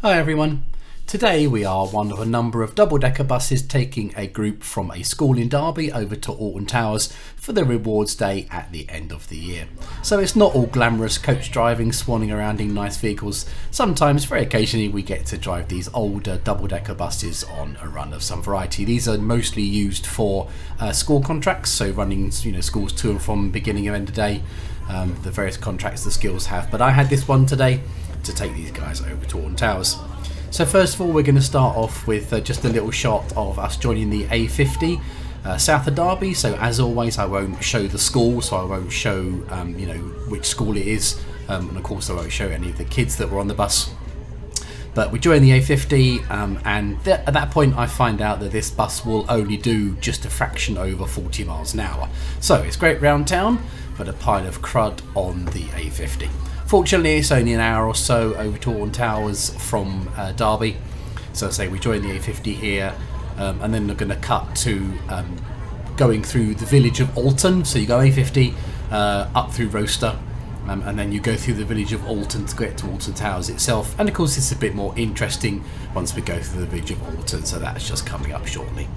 Hi everyone. Today we are one of a number of double-decker buses taking a group from a school in Derby over to Alton Towers for the rewards day at the end of the year. So it's not all glamorous coach driving, swanning around in nice vehicles. Sometimes, very occasionally, we get to drive these older double-decker buses on a run of some variety. These are mostly used for school contracts, so running schools to and from beginning and end of day, the various contracts the schools have. But I had this one today to take these guys over to Alton Towers. So first of all, we're going to start off with just a little shot of us joining the A50 south of Derby. So as always, I won't show the school, so I won't show which school it is, and of course I won't show any of the kids that were on the bus. But we join the A50, and at that point I find out that this bus will only do just a fraction over 40 miles an hour. So it's great round town, but a pile of crud on the A50. Fortunately, it's only an hour or so over to Alton Towers from Derby. So I say we join the A50 here, and then we're going to cut to going through the village of Alton. So you go A50 up through Roaster, and then you go through the village of Alton to get to Alton Towers itself. And of course it's a bit more interesting once we go through the village of Alton, so that's just coming up shortly.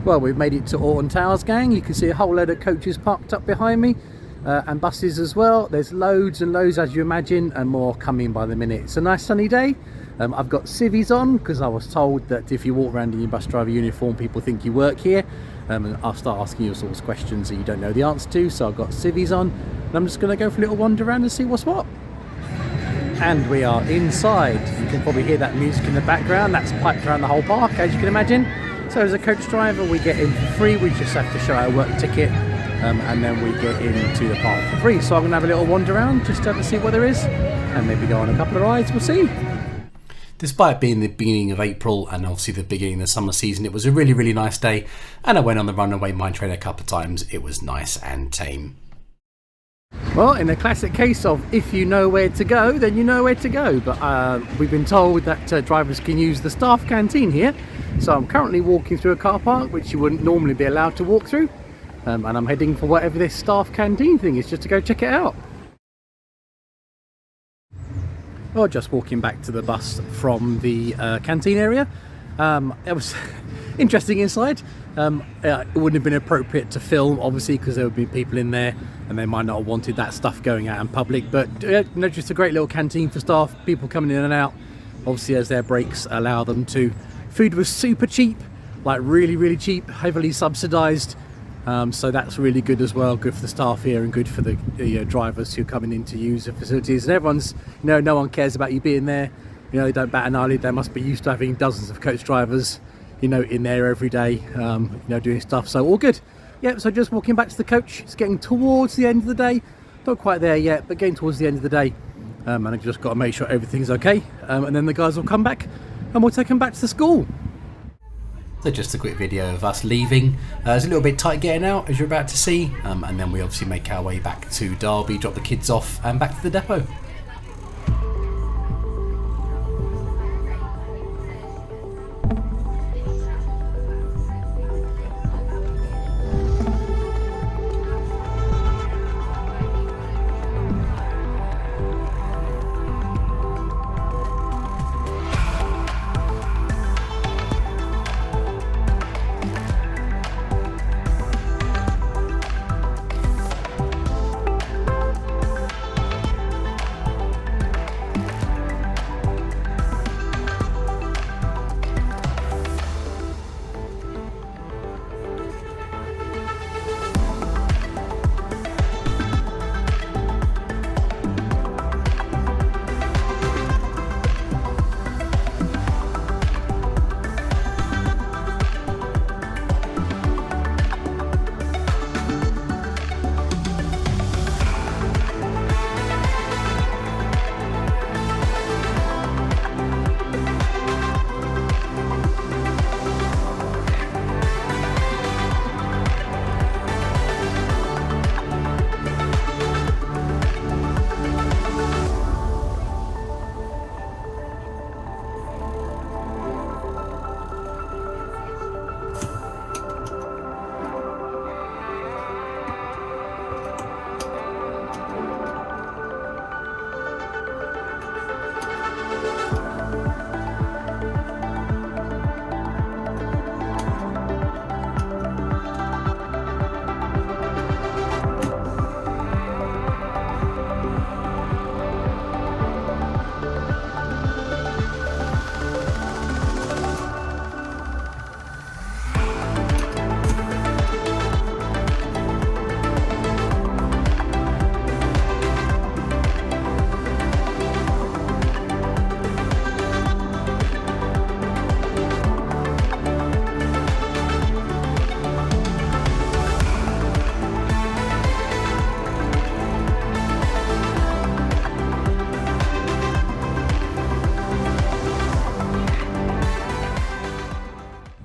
Well, we've made it to Alton Towers, gang. You can see a whole load of coaches parked up behind me, and buses as well. There's loads and loads, as you imagine, and more coming by the minute. It's a nice sunny day. I've got civvies on because I was told that if you walk around in your bus driver uniform, people think you work here, and I'll start asking you all sorts of questions that you don't know the answer to. So I've got civvies on, and I'm just going to go for a little wander around and see what's what. And we are inside. You can probably hear that music in the background. That's piped around the whole park, as you can imagine. So as a coach driver, we get in for free. We just have to show our work ticket, and then we get into the park for free. So I'm going to have a little wander around just to see what there is, and maybe go on a couple of rides. We'll see. Despite being the beginning of April and obviously the beginning of the summer season, it was a really, really nice day, and I went on the runaway mine train a couple of times. It was nice and tame. Well, in the classic case of if you know where to go, then you know where to go. But we've been told that drivers can use the staff canteen here. So I'm currently walking through a car park, which you wouldn't normally be allowed to walk through. And I'm heading for whatever this staff canteen thing is, just to go check it out. Well, just walking back to the bus from the canteen area. It was interesting inside. It wouldn't have been appropriate to film, obviously, because there would be people in there and they might not have wanted that stuff going out in public. But just a great little canteen for staff, people coming in and out, obviously, as their breaks allow them to. Food was super cheap, like really, really cheap, heavily subsidised. So that's really good as well, good for the staff here and good for the drivers who are coming in to use the facilities. And everyone's, no one cares about you being there. They don't bat an eyelid. They must be used to having dozens of coach drivers, in there every day, doing stuff. So all good. Yep, so just walking back to the coach. It's getting towards the end of the day. Not quite there yet, but getting towards the end of the day. And I've just got to make sure everything's okay. And then the guys will come back and we'll take them back to the school. So just a quick video of us leaving. It's a little bit tight getting out, as you're about to see. And then we obviously make our way back to Derby, drop the kids off and back to the depot.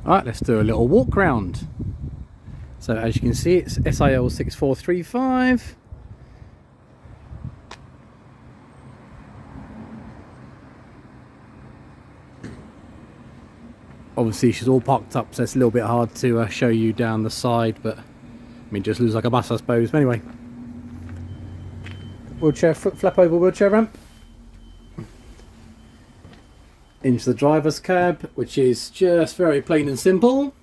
Alright, let's do a little walk round. So as you can see, it's SIL 6435. Obviously she's all parked up, so it's a little bit hard to show you down the side, but I mean, just looks like a bus, I suppose. But anyway, wheelchair, flap over wheelchair ramp into the driver's cab, which is just very plain and simple.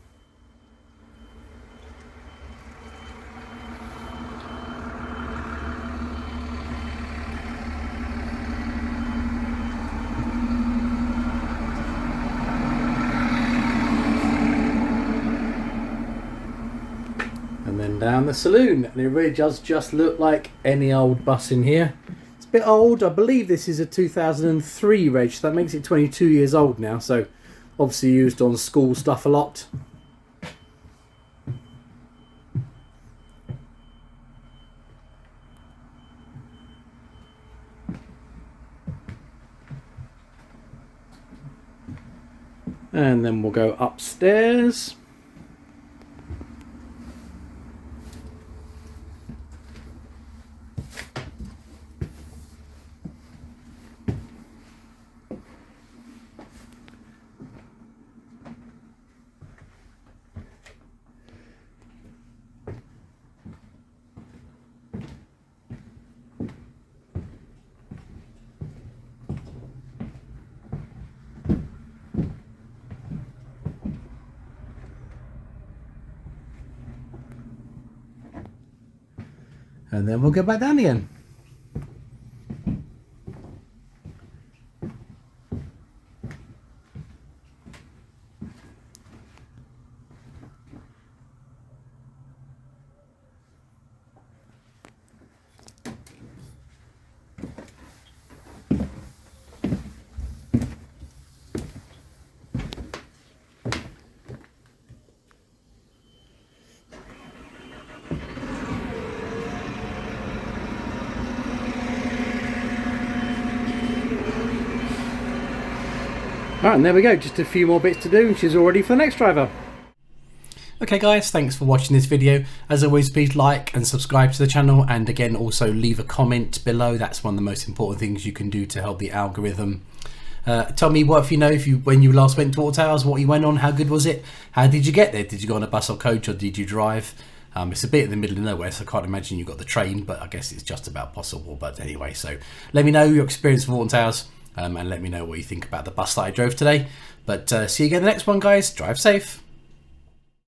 then down the saloon, and it really does just look like any old bus in here. It's a bit old. I believe this is a 2003 reg, so that makes it 22 years old now, so obviously used on school stuff a lot. And then we'll go upstairs. And then we'll go back down again. Alright, and there we go, just a few more bits to do and she's all ready for the next driver. Okay guys, thanks for watching this video. As always, please like and subscribe to the channel, and again also leave a comment below. That's one of the most important things you can do to help the algorithm. Tell me what, if you know, when you last went to Alton Towers, what you went on, how good was it? How did you get there? Did you go on a bus or coach, or did you drive? It's a bit in the middle of nowhere, so I can't imagine you got the train, but I guess it's just about possible. But anyway, so let me know your experience with Alton Towers. And let me know what you think about the bus that I drove today. But see you again in the next one, guys. Drive safe.